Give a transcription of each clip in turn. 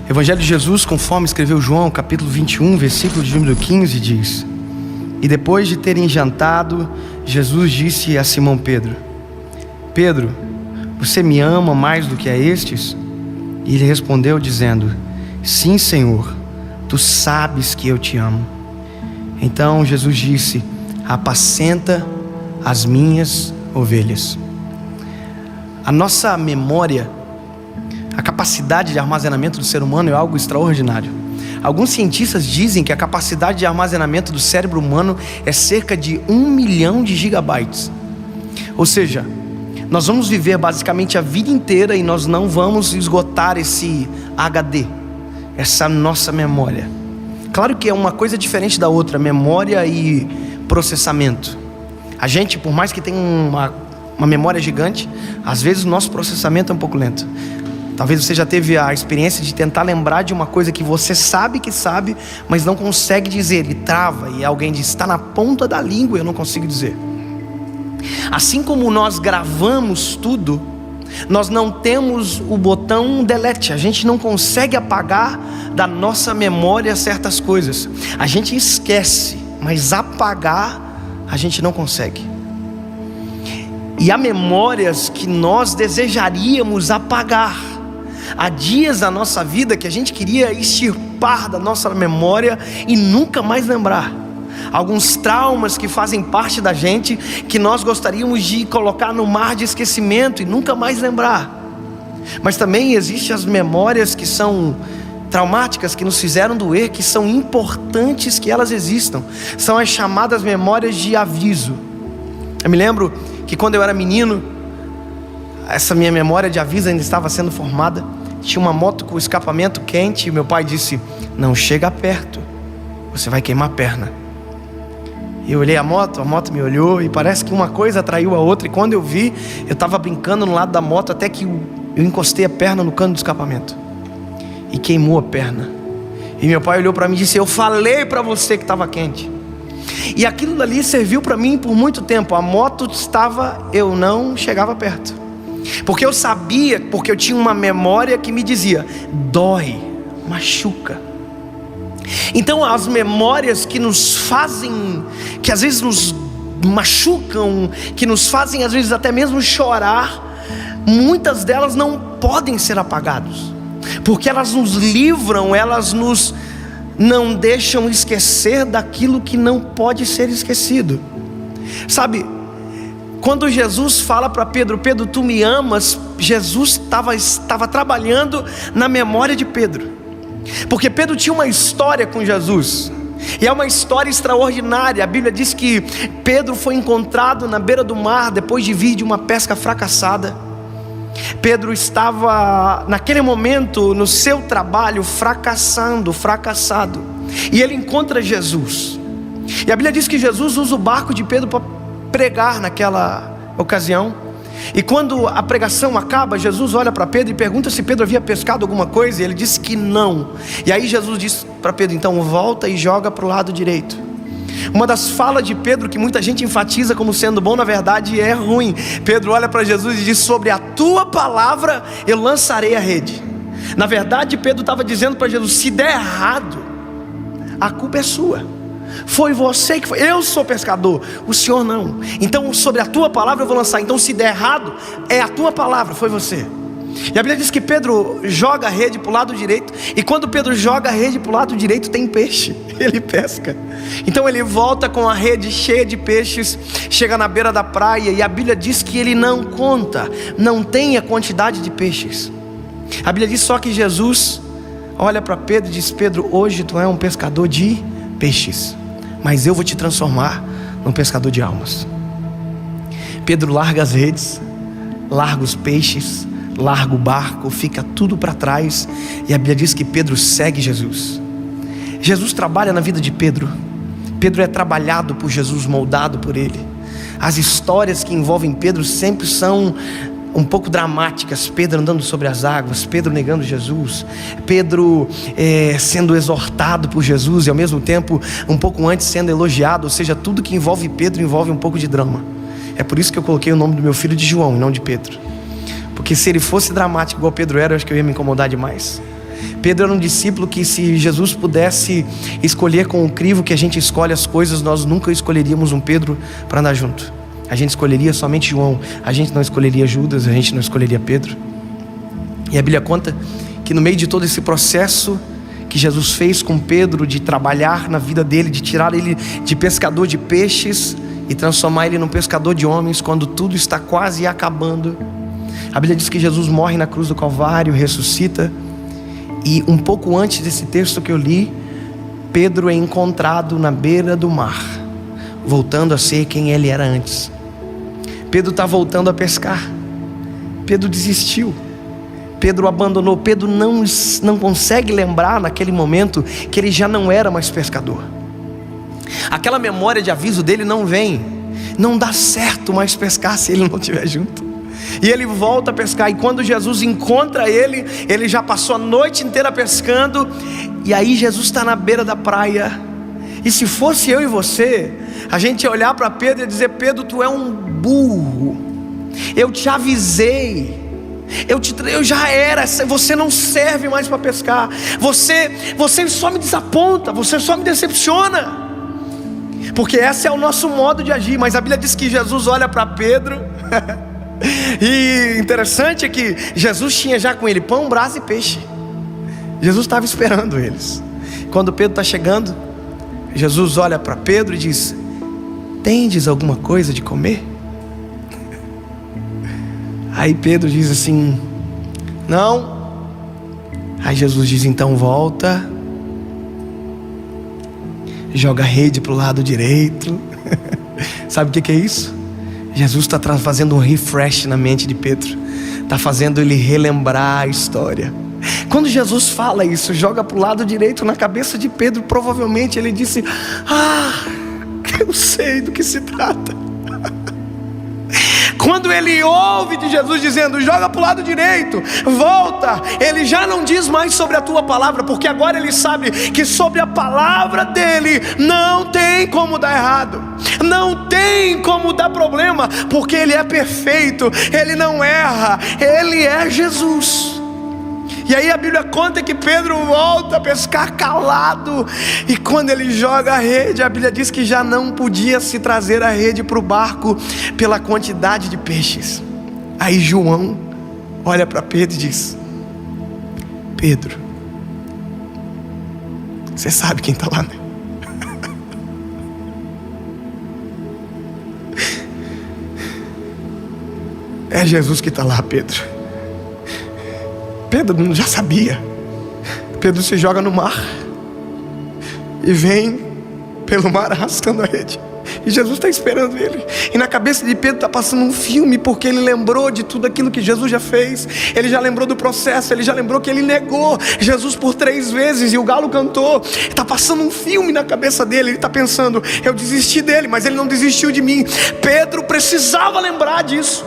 Evangelho de Jesus, conforme escreveu João, capítulo 21, versículo de número 15, diz: E depois de terem jantado, Jesus disse a Simão Pedro: Pedro, você me ama mais do que a estes? E ele respondeu dizendo: Sim, Senhor, tu sabes que eu te amo. Então Jesus disse: Apacenta as minhas ovelhas. A nossa memória, a capacidade de armazenamento do ser humano é algo extraordinário. Alguns cientistas dizem que a capacidade de armazenamento do cérebro humano é cerca de 1 milhão de gigabytes. Ou seja, nós vamos viver basicamente a vida inteira e nós não vamos esgotar esse HD, essa nossa memória. Claro que é uma coisa diferente da outra, memória e processamento. A gente, por mais que tenha uma memória gigante, às vezes o nosso processamento é um pouco lento. Talvez você já teve a experiência de tentar lembrar de uma coisa que você sabe que sabe, mas não consegue dizer, e trava, e alguém diz: está na ponta da língua e eu não consigo dizer. Assim como nós gravamos tudo, nós não temos o botão delete. A gente não consegue apagar da nossa memória certas coisas. A gente esquece, mas apagar a gente não consegue. E há memórias que nós desejaríamos apagar. Há dias da nossa vida que a gente queria extirpar da nossa memória e nunca mais lembrar. Alguns traumas que fazem parte da gente, que nós gostaríamos de colocar no mar de esquecimento e nunca mais lembrar. Mas também existem as memórias que são traumáticas, que nos fizeram doer, que são importantes que elas existam. São as chamadas memórias de aviso. Eu me lembro que quando eu era menino, essa minha memória de aviso ainda estava sendo formada. Tinha uma moto com escapamento quente e meu pai disse: não chega perto, você vai queimar a perna. E eu olhei a moto me olhou e parece que uma coisa atraiu a outra. E quando eu vi, eu estava brincando no lado da moto até que eu encostei a perna no cano do escapamento e queimou a perna. E meu pai olhou para mim e disse: eu falei para você que estava quente. E aquilo dali serviu para mim por muito tempo. A moto estava, eu não chegava perto, porque eu sabia, porque eu tinha uma memória que me dizia: dói, machuca. Então as memórias que nos fazem, que às vezes nos machucam, que nos fazem às vezes até mesmo chorar, muitas delas não podem ser apagadas, porque elas nos livram, elas nos não deixam esquecer daquilo que não pode ser esquecido. Sabe, quando Jesus fala para Pedro: Pedro, tu me amas, Jesus estava trabalhando na memória de Pedro, porque Pedro tinha uma história com Jesus, e é uma história extraordinária. A Bíblia diz que Pedro foi encontrado na beira do mar, depois de vir de uma pesca fracassada. Pedro estava naquele momento no seu trabalho fracassado, e ele encontra Jesus, e a Bíblia diz que Jesus usa o barco de Pedro para pregar naquela ocasião. E quando a pregação acaba, Jesus olha para Pedro e pergunta se Pedro havia pescado alguma coisa, e ele disse que não. E aí Jesus disse para Pedro: então volta e joga para o lado direito. Uma das falas de Pedro que muita gente enfatiza como sendo bom, na verdade é ruim. Pedro olha para Jesus e diz: sobre a tua palavra eu lançarei a rede. Na verdade Pedro estava dizendo para Jesus: se der errado, a culpa é sua. Foi você que foi, eu sou pescador, o Senhor não. Então sobre a tua palavra eu vou lançar. Então se der errado, é a tua palavra, foi você. E a Bíblia diz que Pedro joga a rede para o lado direito, e quando Pedro joga a rede para o lado direito tem peixe, ele pesca. Então ele volta com a rede cheia de peixes, chega na beira da praia, e a Bíblia diz que ele não conta, não tem a quantidade de peixes. A Bíblia diz só que Jesus olha para Pedro e diz: Pedro, hoje tu é um pescador de peixes, mas eu vou te transformar num pescador de almas. Pedro larga as redes, larga os peixes, larga o barco, fica tudo para trás, e a Bíblia diz que Pedro segue Jesus. Jesus trabalha na vida de Pedro. Pedro é trabalhado por Jesus, moldado por Ele. As histórias que envolvem Pedro sempre são um pouco dramáticas. Pedro andando sobre as águas, Pedro negando Jesus, Pedro sendo exortado por Jesus e ao mesmo tempo um pouco antes sendo elogiado. Ou seja, tudo que envolve Pedro envolve um pouco de drama. É por isso que eu coloquei o nome do meu filho de João e não de Pedro, Porque se ele fosse dramático igual Pedro era, eu acho que eu ia me incomodar demais. Pedro era um discípulo que, se Jesus pudesse escolher com o crivo que a gente escolhe as coisas, nós nunca escolheríamos um Pedro para andar junto. A gente escolheria somente João. A gente não escolheria Judas, a gente não escolheria Pedro. E a Bíblia conta que no meio de todo esse processo que Jesus fez com Pedro, de trabalhar na vida dele, de tirar ele de pescador de peixes e transformar ele num pescador de homens, quando tudo está quase acabando, a Bíblia diz que Jesus morre na cruz do Calvário, ressuscita. E um pouco antes desse texto que eu li, Pedro é encontrado na beira do mar, voltando a ser quem ele era antes. Pedro está voltando a pescar. Pedro desistiu. Pedro abandonou. Pedro não consegue lembrar naquele momento que ele já não era mais pescador. Aquela memória de aviso dele não vem. Não dá certo mais pescar se ele não estiver junto. E ele volta a pescar, e quando Jesus encontra ele, ele já passou a noite inteira pescando. E aí Jesus está na beira da praia. E se fosse eu e você, a gente ia olhar para Pedro e dizer: Pedro, tu é um burro. Eu te avisei. Eu já era. Você não serve mais para pescar. Você só me desaponta. Você só me decepciona. Porque esse é o nosso modo de agir. Mas a Bíblia diz que Jesus olha para Pedro e interessante é que Jesus tinha já com ele pão, brasa e peixe. Jesus estava esperando eles. Quando Pedro está chegando, Jesus olha para Pedro e diz: tendes alguma coisa de comer? Aí Pedro diz assim: não. Aí Jesus diz: então volta, joga a rede para o lado direito. Sabe o que é isso? Jesus está fazendo um refresh na mente de Pedro. Está fazendo ele relembrar a história. Quando Jesus fala isso, joga para o lado direito, na cabeça de Pedro, provavelmente ele disse: eu sei do que se trata. Quando ele ouve de Jesus dizendo: joga para o lado direito, volta, ele já não diz mais sobre a tua palavra, porque agora ele sabe que sobre a palavra dele não tem como dar errado, não tem como dar problema, porque ele é perfeito, ele não erra, ele é Jesus. E aí a Bíblia conta que Pedro volta a pescar calado. E quando ele joga a rede, a Bíblia diz que já não podia se trazer a rede para o barco pela quantidade de peixes. Aí João olha para Pedro e diz: Pedro, você sabe quem está lá, né? É Jesus que está lá, Pedro. Pedro já sabia. Pedro se joga no mar e vem pelo mar arrastando a rede. E Jesus está esperando ele. E na cabeça de Pedro está passando um filme, porque ele lembrou de tudo aquilo que Jesus já fez. Ele já lembrou do processo. Ele já lembrou que ele negou Jesus por 3 vezes e o galo cantou. Está passando um filme na cabeça dele. Ele está pensando: eu desisti dele, mas ele não desistiu de mim. Pedro precisava lembrar disso.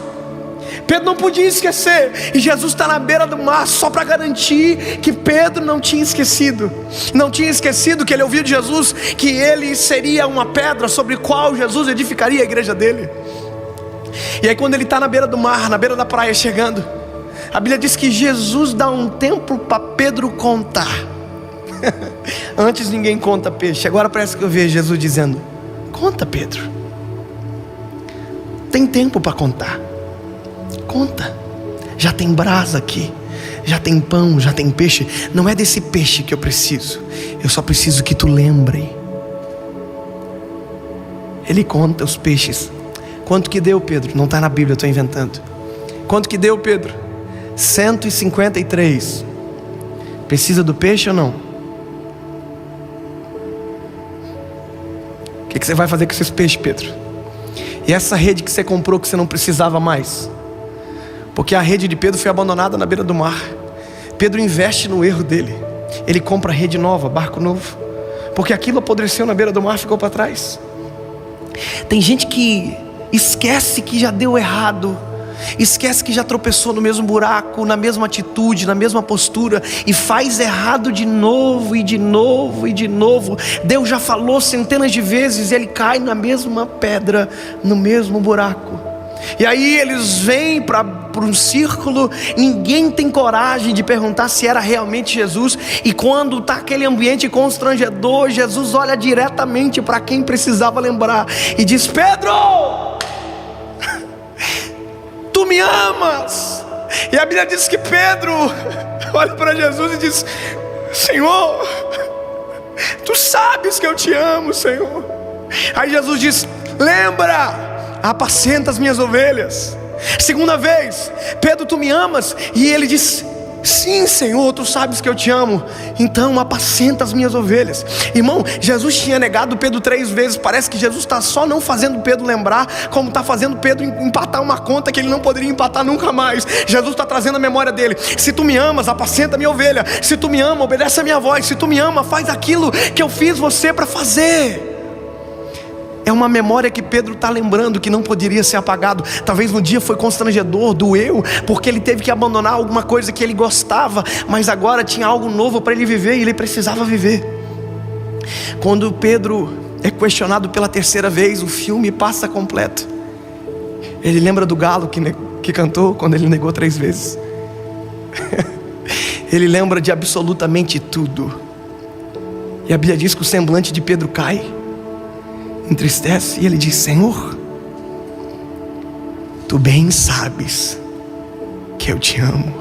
Pedro não podia esquecer. E Jesus está na beira do mar só para garantir que Pedro não tinha esquecido. Não tinha esquecido que ele ouviu de Jesus que ele seria uma pedra sobre a qual Jesus edificaria a igreja dele. E aí quando ele está na beira do mar, na beira da praia chegando, a Bíblia diz que Jesus dá um tempo para Pedro contar. Antes ninguém conta peixe. Agora parece que eu vejo Jesus dizendo: conta, Pedro. Tem tempo para contar. Conta, já tem brasa aqui, já tem pão, já tem peixe. Não é desse peixe que eu preciso, eu só preciso que tu lembre. Ele conta os peixes. Quanto que deu, Pedro? Não está na Bíblia, eu estou inventando. Quanto que deu, Pedro? 153. Precisa do peixe ou não? O que você vai fazer com esses peixes, Pedro? E essa rede que você comprou que você não precisava mais? Porque a rede de Pedro foi abandonada na beira do mar. Pedro investe no erro dele. Ele compra rede nova, barco novo, porque aquilo apodreceu na beira do mar, ficou para trás. Tem gente que esquece que já deu errado, esquece que já tropeçou no mesmo buraco, na mesma atitude, na mesma postura, e faz errado de novo e de novo e de novo. Deus já falou centenas de vezes e ele cai na mesma pedra, no mesmo buraco. E aí eles vêm para um círculo, ninguém tem coragem de perguntar se era realmente Jesus. E quando está aquele ambiente constrangedor, Jesus olha diretamente para quem precisava lembrar e diz: Pedro, tu me amas? E a Bíblia diz que Pedro olha para Jesus e diz: Senhor, tu sabes que eu te amo, Senhor. Aí Jesus diz: lembra, apacenta as minhas ovelhas. Segunda vez: Pedro, tu me amas? E ele diz: sim, Senhor, tu sabes que eu te amo, então apacenta as minhas ovelhas. Irmão, Jesus tinha negado Pedro 3 vezes. Parece que Jesus está só não fazendo Pedro lembrar, como está fazendo Pedro empatar uma conta que ele não poderia empatar nunca mais. Jesus está trazendo a memória dele: se tu me amas, apacenta a minha ovelha. Se tu me ama, obedece a minha voz. Se tu me ama, faz aquilo que eu fiz você para fazer. É uma memória que Pedro está lembrando, que não poderia ser apagado. Talvez no dia foi constrangedor, doeu, porque ele teve que abandonar alguma coisa que ele gostava, mas agora tinha algo novo para ele viver e ele precisava viver. Quando Pedro é questionado pela 3ª vez, o filme passa completo. Ele lembra do galo que cantou quando ele negou 3 vezes. Ele lembra de absolutamente tudo. E a Bíblia diz que o semblante de Pedro cai, entristece, e ele diz: Senhor, tu bem sabes que eu te amo.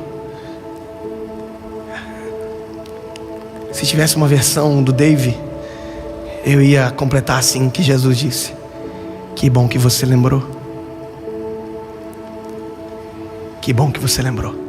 Se tivesse uma versão do Dave, eu ia completar assim, que Jesus disse: que bom que você lembrou. Que bom que você lembrou.